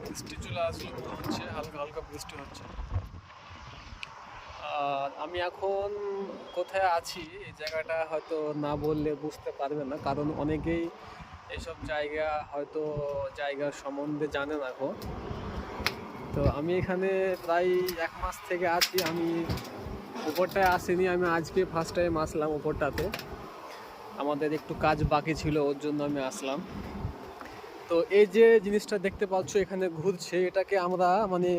বৃষ্টি চলে আসলো মনে হচ্ছে, হালকা হালকা বৃষ্টি হচ্ছে। আর আমি এখন কোথায় আছি এই জায়গাটা হয়তো না বললে বুঝতে পারবে না, কারণ অনেকেই এইসব জায়গা হয়তো জায়গার সম্বন্ধে জানে না এখন। তো আমি এখানে প্রায় 1 মাস থেকে আছি। আমি উপরটায় আসিনি, আমি আজকে ফার্স্ট টাইম আসলাম উপরটাতে। আমাদের একটু কাজ বাকি ছিল, ওর জন্য আমি আসলাম। তো এই যে জিনিসটা দেখতে পাচ্ছ এখানে ঘুরছে, এটাকে আমরা মানে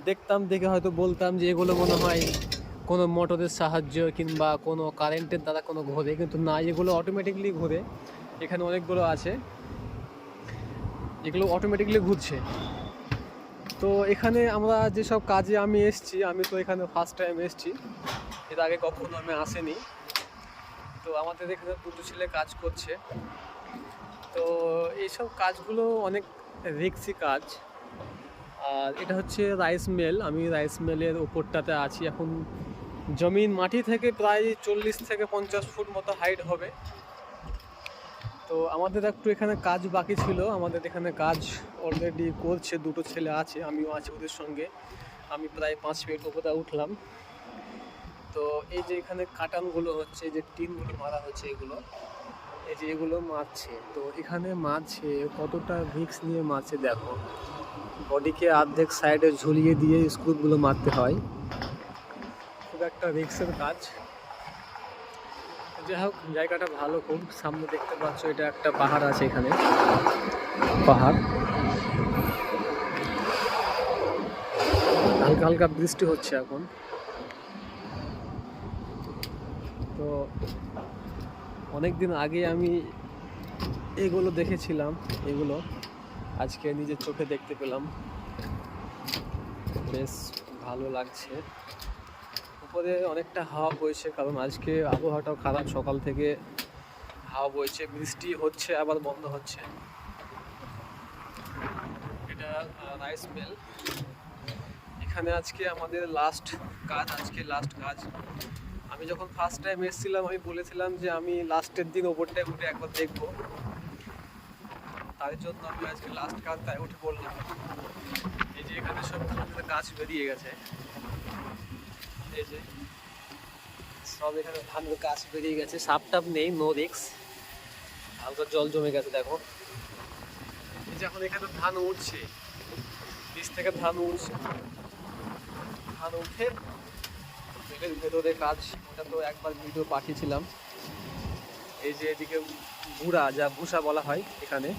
দেখতাম দেখে হয়তো বলতাম যে এগুলো মনে হয় কোনো মোটরের সাহায্য কিংবা কোনো কারেন্টের দ্বারা কোনো ঘোরে, কিন্তু না, এগুলো অটোমেটিকলি ঘুরে। এখানে অনেকগুলো আছে, এগুলো অটোমেটিকলি ঘুরছে। তো এখানে আমরা যেসব কাজে আমি এসছি, আমি তো এখানে ফার্স্ট টাইম এসছি, এর আগে কখনো আমি আসিনি। তো আমাদের এখানে দুটো ছেলে কাজ করছে। তো এইসব কাজগুলো অনেক রিস্কি কাজ। আর এটা হচ্ছে রাইস মিল, আমি রাইস মিলের ওপরটাতে আছি এখন। জমিন মাটি থেকে প্রায় 40 থেকে 50 ফুট মতো হাইট হবে। তো আমাদের একটু এখানে কাজ বাকি ছিল, আমাদের এখানে কাজ অলরেডি করছে, দুটো ছেলে আছে, আমিও আছি ওদের সঙ্গে। আমি প্রায় 5 ফিট উপরে উঠলাম। তো এই যে এখানে কাটানগুলো হচ্ছে, যে টিনগুলো মারা হচ্ছে, এগুলো এই যে এগুলো মারছে। তো এখানে মারছে, কতটা রিস্ক নিয়ে মারছে দেখো। বডিকে অর্ধেক সাইডে ঝুলিয়ে দিয়ে স্ক্রুগুলো মারতে হয়, খুব একটা রিস্কের কাজ। যাই হোক, জায়গাটা ভালো খুব। সামনে দেখতে পাচ্ছ এটা একটা পাহাড় আছে, এখানে পাহাড়। হালকা হালকা বৃষ্টি হচ্ছে এখন। তো অনেক দিন আগে আমি এগুলো দেখেছিলাম, এগুলো আজকে নিজের চোখে দেখতে পেলাম, বেশ ভালো লাগছে। উপরে অনেকটা হাওয়া বইছে, কারণ আজকে আবহাওয়াটাও খারাপ, সকাল থেকে হাওয়া বইছে, বৃষ্টি হচ্ছে আবার বন্ধ হচ্ছে। এটা রাইস মিল। এখানে আজকে আমাদের লাস্ট কাজ, আজকে লাস্ট কাজ। আমি যখন ফার্স্ট টাইম এসেছিলাম আমি বলেছিলাম যে আমি লাস্টের দিন ওপরটায় উঠে একবার দেখবো, তার জন্য আমি আজকে লাস্ট কাজ তাই উঠে পড়লাম। এই যে এখানে সব ধানের গাছ বেরিয়ে গেছে, এই যে সব এখানে ধানের গাছ বেরিয়ে গেছে, সাপ টাপ নেই, নো রিক্স। হালকা জল জমে গেছে দেখো। এই যে এখন এখানে ধান উঠছে, বীজ থেকে ধান উঠছে, ধান উঠে মিলের ভেতরে কাজ। ওটা তো একবার ভিডিও পাঠিয়েছিলাম। এই যে এদিকে গুড়া, যা ভুষা বলা হয় এখানে,